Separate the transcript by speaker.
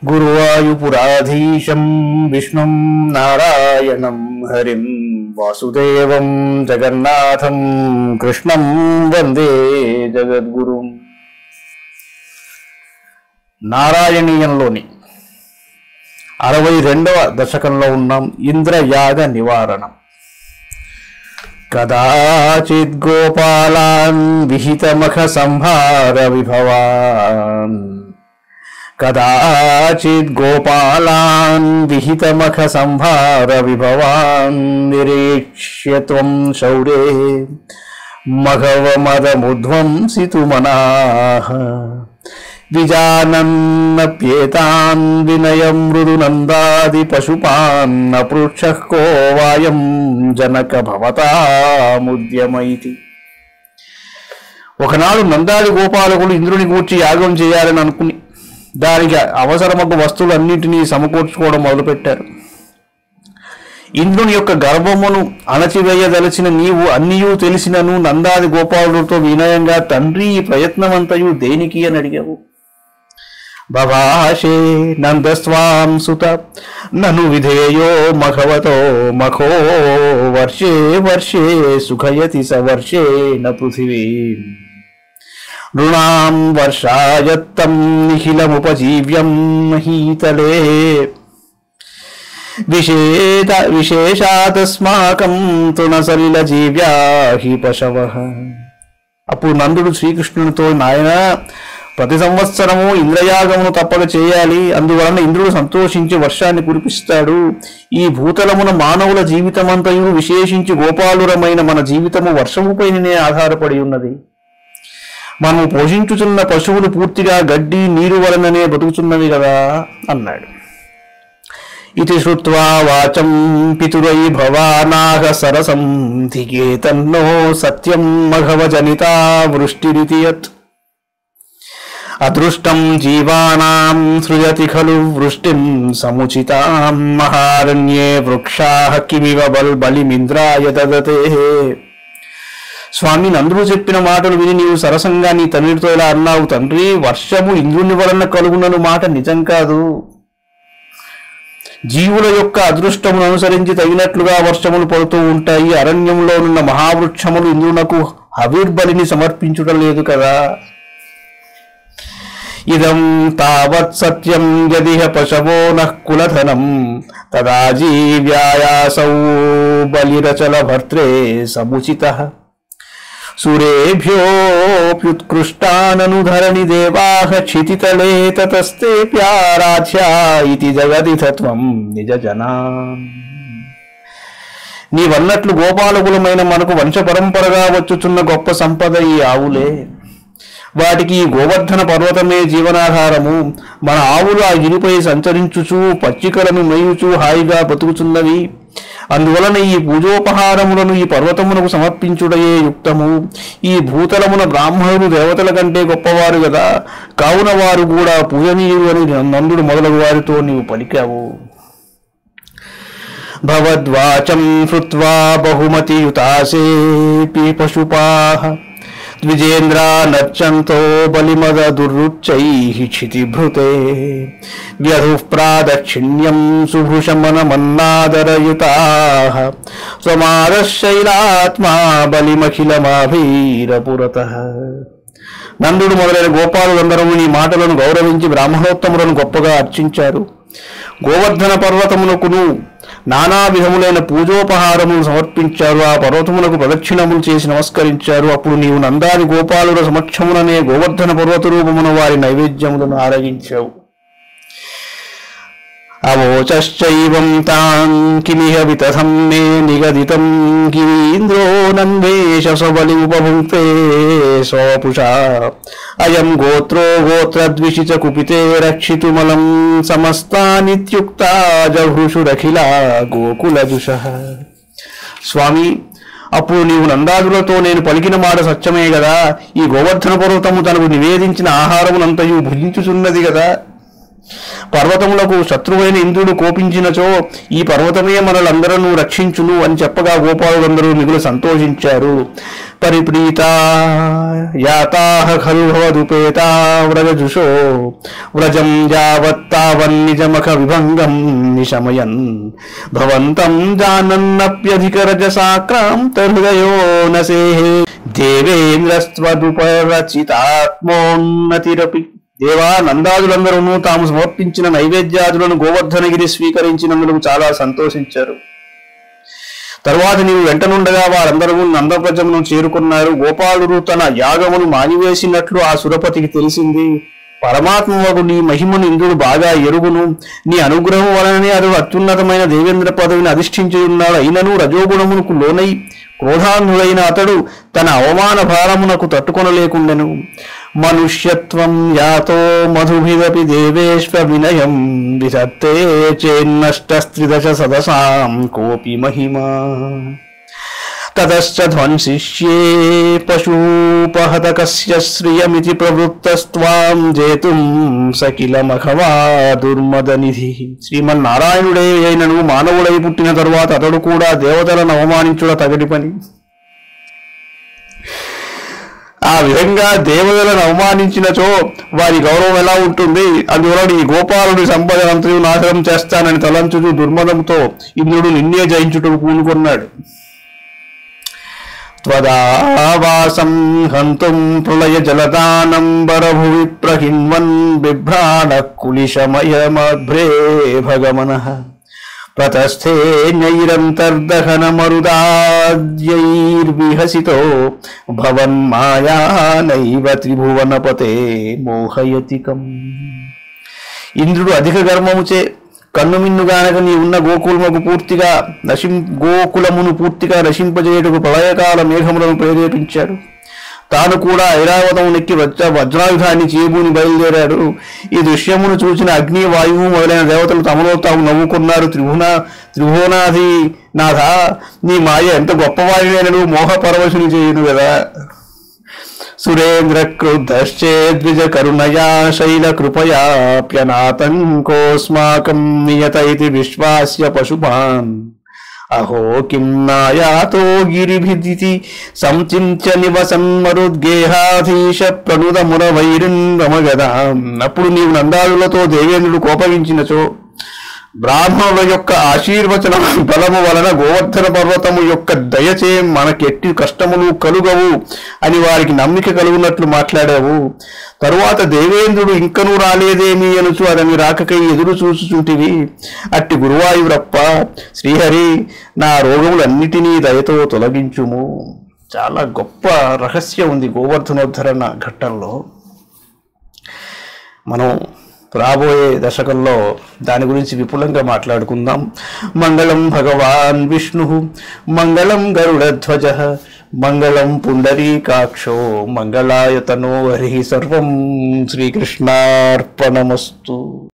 Speaker 1: గురువాయుపురాధీశం విష్ణుం నారాయణం హరిం వాసుదేవం జగన్నాథం కృష్ణం వందే జగద్గురుం. నారాయణీయంలోని 62వ దశకంలో ఉన్నాం. ఇంద్రయాగ నివారణం. కదాచిత్ గోపాలాన్ విహితమఖ సంహార విభవాన్ కదాచిత్ గోపాలాన్ విహితమఖ సంహార విభవాన్ నిరీక్ష్య త్వం శౌరే మఘవమదముధ్వంసితుమనాః విజానన్నప్యేతాన్ వినయం మృదునందాది పశుపాన్ అపృచ్ఛః కో వాయం జనక భవతాముద్యమైతి. ఒకనాడు నందాది గోపాలకులు ఇంద్రుని గూర్చి యాగం చేయాలని అనుకుని దానికి అవసరమగు వస్తువులన్నింటినీ సమకూర్చుకోవడం మొదలుపెట్టారు. ఇంద్రుని యొక్క గర్భమును అణచివేయదలచిన నీవు అన్నీయూ తెలిసినను నందాది గోపాలులతో వినయంగా తండ్రి ఈ ప్రయత్నమంతయు దేనికి అని అడిగావు. బభాషే నందస్వాం సుత నను విధేయో మఘవతో మఖో వర్షే వర్షే సుఖయతి స వర్షేణ పృథివీ నృణాం వర్షాయత్తం నిఖిలముపజీవ్యం మహీతలే విశేషాదస్మాకం తృణసలిల జీవ్యా హి పశవః. అప్పుడు నందుడు శ్రీకృష్ణునితో, నాయన, ప్రతి సంవత్సరము ఇంద్రయాగమును తప్పక చేయాలి. అందువలన ఇంద్రుడు సంతోషించి వర్షాన్ని కురిపిస్తాడు. ఈ భూతలమున మానవుల జీవితమంతయు, విశేషించి గోపాలురమైన మన జీవితము వర్షముపైనే ఆధారపడి ఉన్నది. మనము పోషించుచున్న పశువులు పూర్తిగా గడ్డి నీరు వలననే బతుకుతున్నవి కదా అన్నాడు. ఇది శ్రుత్వా వాచం పితురై భవానాహ సరసం ధికేతన్నో సత్యం మఘవజనితా వృష్టిరితి యత్ అదృష్టం జీవానాం సృజతి ఖలు వృష్టిం సముచితాం మహారణ్యే వృక్షాః కిమివ బలిమింద్రాయ దదతే. స్వామి, నందుడు చెప్పిన మాటలు విని నీవు సరసంగా నీ తండ్రితో ఇలా అన్నావు, తండ్రి, వర్షము ఇంద్రుని వలన కలుగునను మాట నిజం కాదు. జీవుల యొక్క అదృష్టమును అనుసరించి తగినట్లుగా వర్షములు పడుతూ ఉంటాయి. అరణ్యంలో ఉన్న మహావృక్షములు ఇంద్రునకు హవిర్బలిని సమర్పించుట లేదు కదా. ఇదం తావత్ సత్యం యదిహ పశవో నః కులధనం తదా జీవ్యాయాసౌ బలిరచల భర్త్రే సముచితః సూరేభ్యోప్యుత్కృష్టాననుధరణి దేవాః క్షితితలే తతస్తే ప్యారాధ్యా ఇతి జగతి తత్వం నిజ జనా. నీవన్నట్లు గోపాలకులమైన మనకు వంశ పరంపరగా వచ్చుచున్న గొప్ప సంపద ఈ ఆవులే. వాటికి ఈ గోవర్ధన పర్వతమే జీవనాధారము. మన ఆవులు ఆ గిరిపై సంచరించుచు పచ్చికలను మేయుచు హాయిగా బతుకుచున్నవి. అందువలన ఈ పూజోపహారములను ఈ పర్వతమునకు సమర్పించుటయే యుక్తము. ఈ భూతలమున బ్రాహ్మణులు దేవతల కంటే గొప్పవారు కదా, కావున వారు కూడా పూజనీయులు అని నందుడు మొదలగు వారితో నీవు పలికావు. భవద్వాచం శ్రుత్వా బహుమతియుతాసేపి పశుపాః ద్విజేంద్రా నర్చంతో బలిమద దుర్రుచ్చైః క్షితిభృతే వ్యధుః ప్రాదక్షిణ్యం సుభృశమనమన్నాదరయుతాః స్వమాదశైలాత్మా బలిమఖిలమాభీరపురతః. నందుడు మొదలైన గోపాలులందరూ ఈ మాటలను గౌరవించి బ్రాహ్మణోత్తములను గొప్పగా అర్చించారు. గోవర్ధన పర్వతమునకును నానా విధములైన పూజోపహారములు సమర్పించారు. ఆ పర్వతమునకు ప్రదక్షిణములు చేసి నమస్కరించారు. అప్పుడు నీవు నందాది గోపాలుల సమక్షముననే గోవర్ధన పర్వత రూపమున వారి నైవేద్యములను ఆరగించావు. అవోచశ్చైవం తాన్ కిమిహ వితథం మే నిగదితం గిరీంద్రో నందేశ స్వబలి ఉపభుక్తే స్వపుషా అయం గోత్రో గోత్రద్విషి చ కుపితే రక్షితుమలం సమస్తానిత్యుక్తా జహృషురఖిల గోకులజుషః. స్వామి, అప్పుడు నీవు నందాదులతో నేను పలికిన మాట సత్యమే కదా. ఈ గోవర్ధన పర్వతము తనకు నివేదించిన ఆహారమునంతయు భుజించుచున్నది కదా. పర్వతములకు శత్రువైన ఇంద్రుడు కోపించినచో ఈ పర్వతమే మనలందరూ రక్షించును అని చెప్పగా గోపాలులందరూ మిగులు సంతోషించారు. పరిప్రీతా యాతాహ ఖలు భవదుపేతా వ్రజజుషో వ్రజం యావత్తావన్నిజమఖ విభంగం నిశమయన్ భవంతం జానన్నప్యధికరజసాక్రాంత హృదయో నసేహే దేవేంద్రస్వదుపరచితాత్మోన్నతిరపి. దేవా, నందాదులందరూ తాము సమర్పించిన నైవేద్యాదులను గోవర్ధనగిరి స్వీకరించినందుకు చాలా సంతోషించారు. తరువాత నీవు వెంటనుండగా వారందరూ నందవ్రజమును చేరుకున్నారు. గోపాలుడు తన యాగమును మానివేసినట్లు ఆ సురపతికి తెలిసింది. పరమాత్మవగు నీ మహిమను ఇంద్రుడు బాగా ఎరుగును. నీ అనుగ్రహం వలననే అతడు అత్యున్నతమైన దేవేంద్ర పదవిని అధిష్ఠించి ఉన్నాడు. అయినను రజోగుణమునకు లోనై క్రోధాన్నుడైన అతడు తన అవమాన భారమునకు తట్టుకొనలేకుండెను. మనుష్యత్వం యాతో మధుభిరపి దేవేశ్వ వినయం విసత్తే చేన్నష్టస్త్రిదశ సదసాం కోపి మహిమా. తతశ్చ ధ్వంసిష్యే పశూపహతకస్య శ్రియమితి ప్రవృత్తస్త్వాం జేతుం సకిలమఖవా దుర్మదనిధి. శ్రీమన్నారాయణుడే అయినను మానవుడై పుట్టిన తరువాత అతడు కూడా దేవతలను అవమానించుట తగటి పని. ఆ విధంగా దేవతలను అవమానించినచో వారి గౌరవం ఎలా ఉంటుంది? అందువలన ఈ గోపాలుడి సంపదనంతయు నాశనం చేస్తానని తలంచుచు దుర్మదంతో ఇంద్రుడు నిన్నే జయించుటకు పూనుకున్నాడు. త్వదావాసం హంతుం ప్రళయ జలదానంబరభువి ప్రహిన్వన్ బిభ్రాణ కులిశమయమభ్రే భగమనః ప్రతస్థే నైరంతర్దహన మరుదాద్యైర్విహసితో భవన్మాయా నైవ త్రిభువనపతే మోహయతికం. ఇంద్రుడు అధిక గర్వముచే కన్నుమిన్నుగానక నీ ఉన్న గోకులమును పూర్తిగా నశింపజేయుటకు ప్రళయకాల మేఘములను ప్రేరేపించాడు. తాను కూడా ఐరావతం నెక్కి వజ్రాయుధాన్ని చేబూని బయలుదేరాడు. ఈ దృశ్యమును చూసిన అగ్ని, వాయువు మొదలైన దేవతలు తమలో తాము నవ్వుకున్నారు. త్రిభువనాధి నాథ, నీ మాయ ఎంత గొప్పవాడినైనను మోహ పరవశుని చేయును కదా. సురేంద్ర క్రుద్ధశ్చేద్విజ కరుణయా శైల కృపయాప్యనాతంకోస్మాకం నియత ఇతి విశ్వాస్య పశుపాన్ అహో కిం నాయాతో గిరిభిదితి సంచింత్య నివసన్మరుద్గేహాధీశ ప్రణుద మురవైరిన్ రమగదాం. అప్పుడు నీవు నందాదులతో దేవేంద్రుడు కోపగించినచో బ్రాహ్మణుల యొక్క ఆశీర్వచన బలము వలన గోవర్ధన పర్వతము యొక్క దయచే మనకెట్టి కష్టములు కలుగవు అని వారికి నమ్మిక కలుగునట్లు మాట్లాడావు. తరువాత దేవేంద్రుడు ఇంకనూ రాలేదేమి అనుచు అతని రాకకై ఎదురు చూచుచుంటివి. అట్టి గురువాయూరప్ప శ్రీహరి, నా రోగములన్నిటినీ దయతో తొలగించుము. చాలా గొప్ప రహస్యం ఉంది గోవర్ధనోద్ధరణ ఘట్టంలో. మనం రాబోయే దశకంలో దాని గురించి విపులంగా మాట్లాడుకుందాం. మంగళం భగవాన్ విష్ణు, మంగళం గరుడధ్వజ, మంగళం పుండరీకాక్షో, మంగళాయతనో హరి. సర్వం శ్రీకృష్ణార్పణమస్తు.